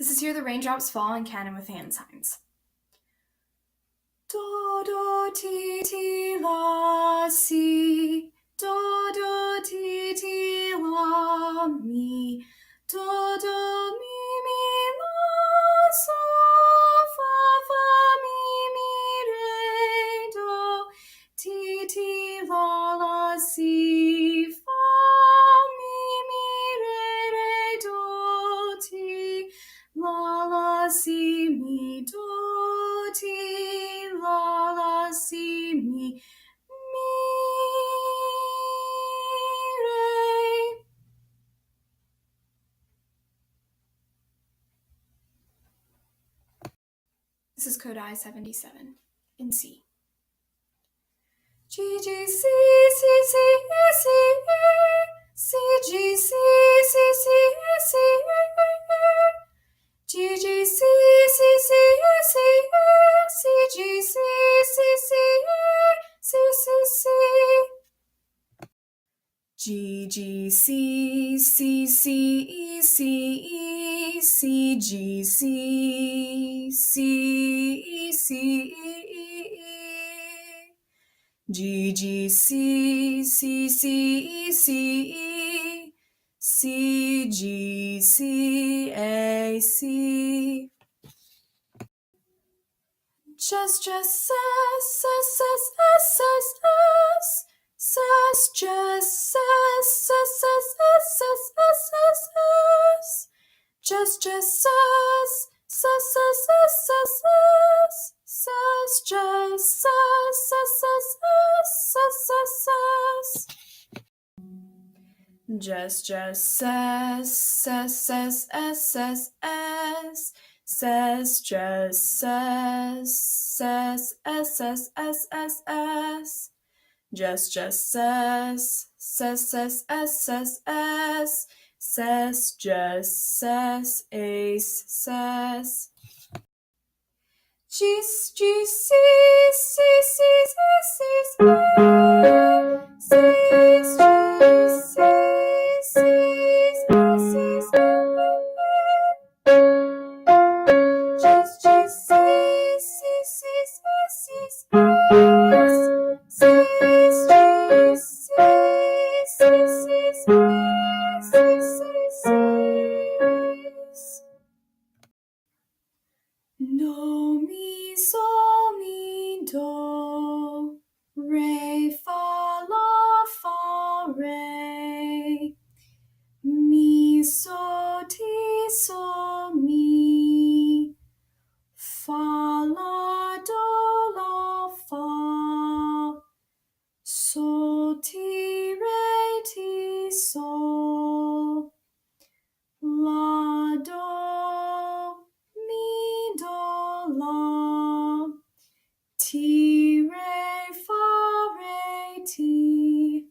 This is Hear the Raindrops Fall in canon with hand signs. Do, do, ti, ti, la, si. Do, do, ti, ti, la, mi. Do, do, mi, la, so, fa, mi, re, do. Ti, ti, la, si, fa, mi, re, do. Ti, la, si, mi, do, ti, la, si, mi, re. This is code I-77 in C. G, G, C, C, C, E, C, E. C, G, C, C, C, E, C, E. G, G, C, C, C, E, C, E. C, G, C, C, C, E, C, C, C. G, G, C, C, C, E, C, E. C, G, C, C, E, C, E, E. G, G, C, C, C, E, C, E. C, G, C, A, C. Just, S, S, S, S, S, S. Just, S, S, S, S, S, S, S, S. Just, S, S, S, S, S, S, S. Says, just, S, S, S, S, S, S. Just, says, S, S, S, S, S. Says, just, says, S, S, S, S, S, S. Just, says, S, S, S, S, S. Says, just, says, ace, says. G, G, C, C, C, C, C, C, C, do, mi, sol, mi, do, re, fa, la, fa, re, mi, so, ti, so, mi, fa, la, do, la, fa, so, ti, re, ti, so, la, do, mi, do, la, ti, re, fa, re, ti,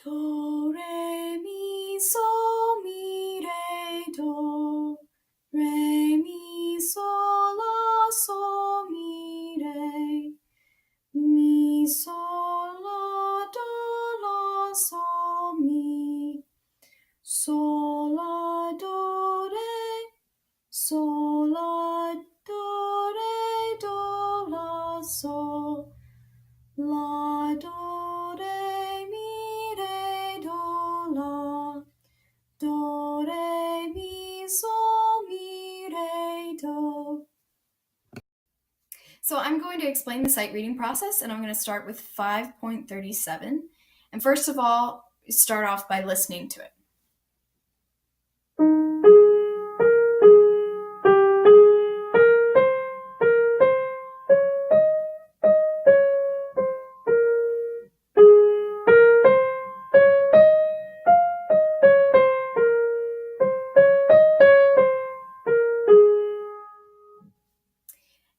do, re, mi, sol, mi, re, do, re, mi, sol, la, sol, mi, re, mi, sol, la, do, la, sol, mi, sol, la, do, re, sol, la, do, re, do, la, sol, la, do, re, mi, re, do, la, do, re, mi, sol, mi, re, do. So I'm going to explain the sight reading process, and I'm going to start with 5.37. And first of all, start off by listening to it.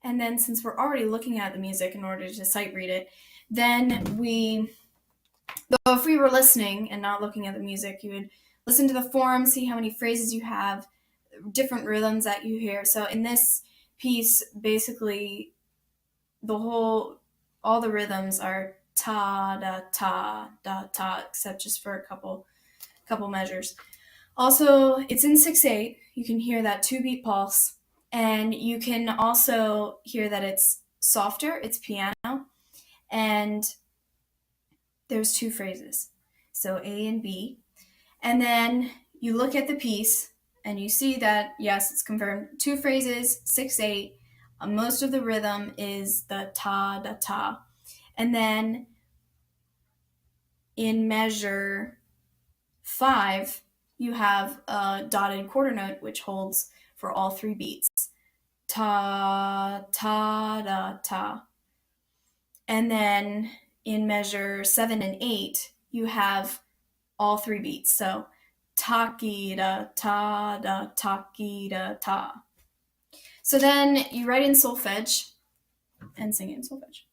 And then since we're already looking at the music in order to sight read it, then though if we were listening and not looking at the music, you would listen to the form, see how many phrases you have, different rhythms that you hear. So in this piece, basically all the rhythms are ta, da, ta, except just for a couple measures. Also, it's in 6/8. You can hear that 2-beat pulse, and you can also hear that it's softer, it's piano, and there's 2 phrases. So A and B. And then you look at the piece and you see that, yes, it's confirmed. 2 phrases, 6/8. Most of the rhythm is the ta da ta. And then in measure 5, you have a dotted quarter note which holds for all 3 beats. Ta ta da ta. And then in measure 7 and 8, you have all 3 beats. So taki da ta da taki da ta. So then you write in solfege and sing it in solfege.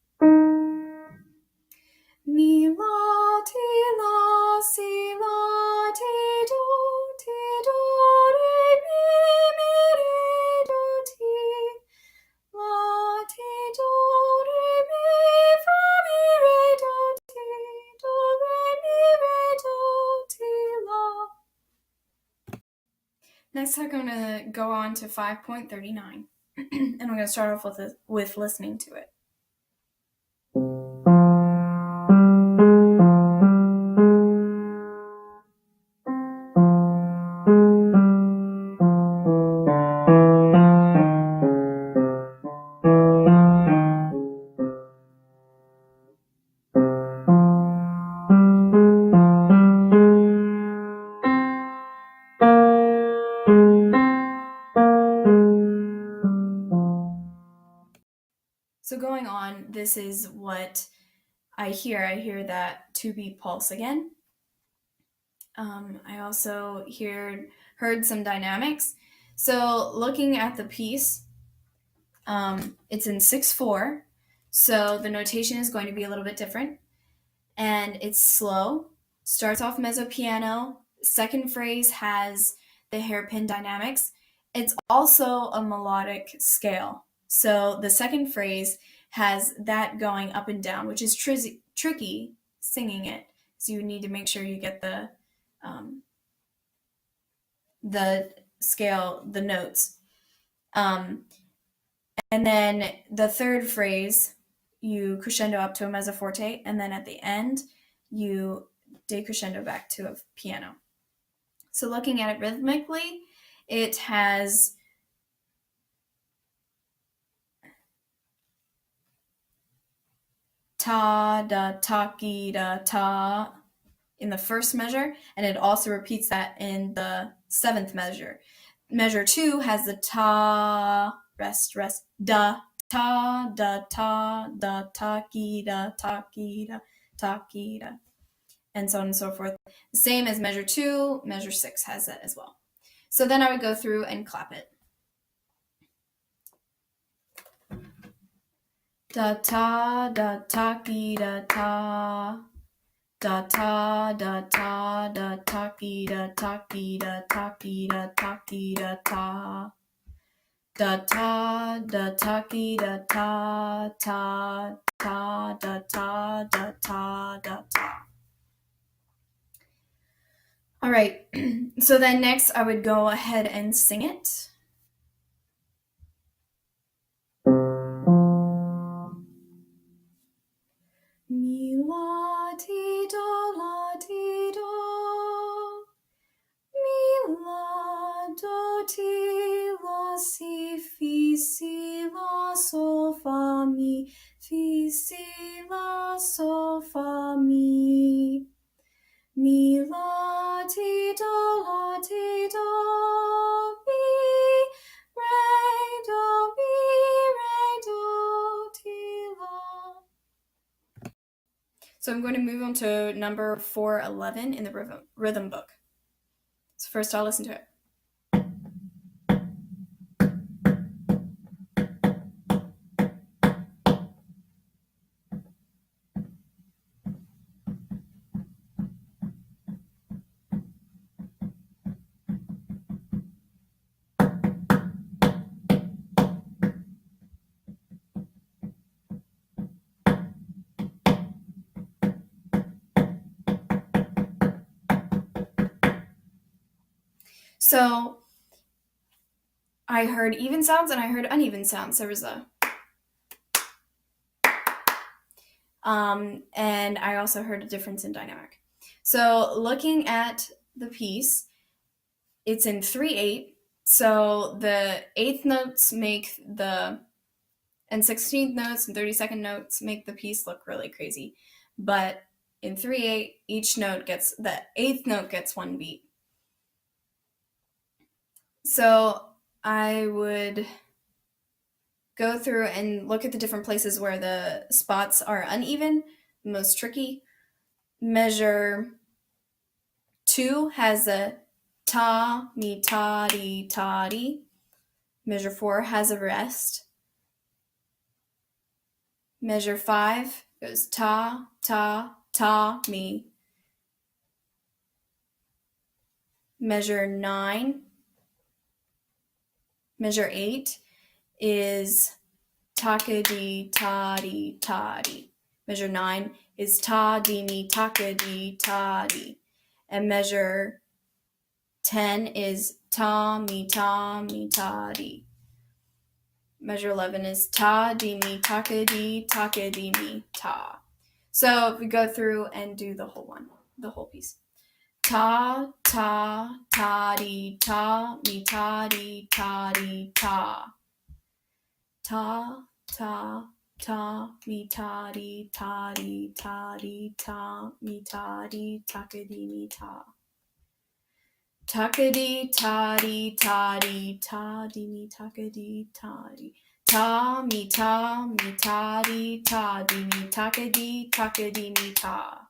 Mi la ti la si la ti do re mi re do ti la ti do re mi fa mi re do ti do re mi re do ti la. Next, I'm going to go on to 5.39, and I'm going to start off with listening to it. So going on, this is what I hear. I hear that 2-beat pulse again. I also heard some dynamics. So looking at the piece, it's in 6/4. So the notation is going to be a little bit different. And it's slow. Starts off mezzo piano. Second phrase has the hairpin dynamics. It's also a melodic scale. So the second phrase has that going up and down, which is tricky singing it. So you need to make sure you get the scale, the notes. And then the third phrase, you crescendo up to a mezzo forte, and then at the end, you decrescendo back to a piano. So looking at it rhythmically, it has ta da taki da ta in the first measure, and it also repeats that in the 7th measure. Measure 2 has the ta, rest, da, ta, da, ta, da, taki, da, taki, da, taki, da, and so on and so forth. The same as measure 2, measure 6 has that as well. So then I would go through and clap it. Da ta, da taki, da ta. Da ta da ta da taki da taki da taki da taki da ta. Da ta da taki da ta ta ta da ta da ta da ta. All right. So then next I would go ahead and sing it. Mi la ti do la ti do. Mi la do ti la si fi si la sol fa mi fi si la sol fa mi. Mi la ti do mi re do ti la. So I'm going to move on to number 411 in the rhythm book. So first I'll listen to it. So I heard even sounds and I heard uneven sounds. There was a and I also heard a difference in dynamic. So looking at the piece, it's in 3/8. So the 8th notes make the and 16th notes and 32nd notes make the piece look really crazy. But in 3/8, each note gets the 8th note gets one beat. So I would go through and look at the different places where the spots are uneven, most tricky. Measure 2 has a ta, mi, ta, di, ta, di. Measure 4 has a rest. Measure 5 goes ta, ta, ta, mi. Measure 9. Measure 8 is taka di, ta, di, ta, di. Measure 9 is ta, di, mi, taka di, ta, di. And measure 10 is ta, mi, ta, mi, ta, di. Measure 11 is ta, di, mi, taka, di, mi, ta. So if we go through and do the whole piece. Ta, ta, ta, di, ta, mi, ta, di, ta, di, ta. Ta, ta, ta, mi, ta, di, ta, di, ta, di, ta, mi, ta, di, taka, di, mi, ta. Taka-di, ta-di, ta-di, ta-di, mi, taka-di, ta-di. Ta, mi, ta, mi, ta-di, ta-di, mi, taka-di, mi, ta.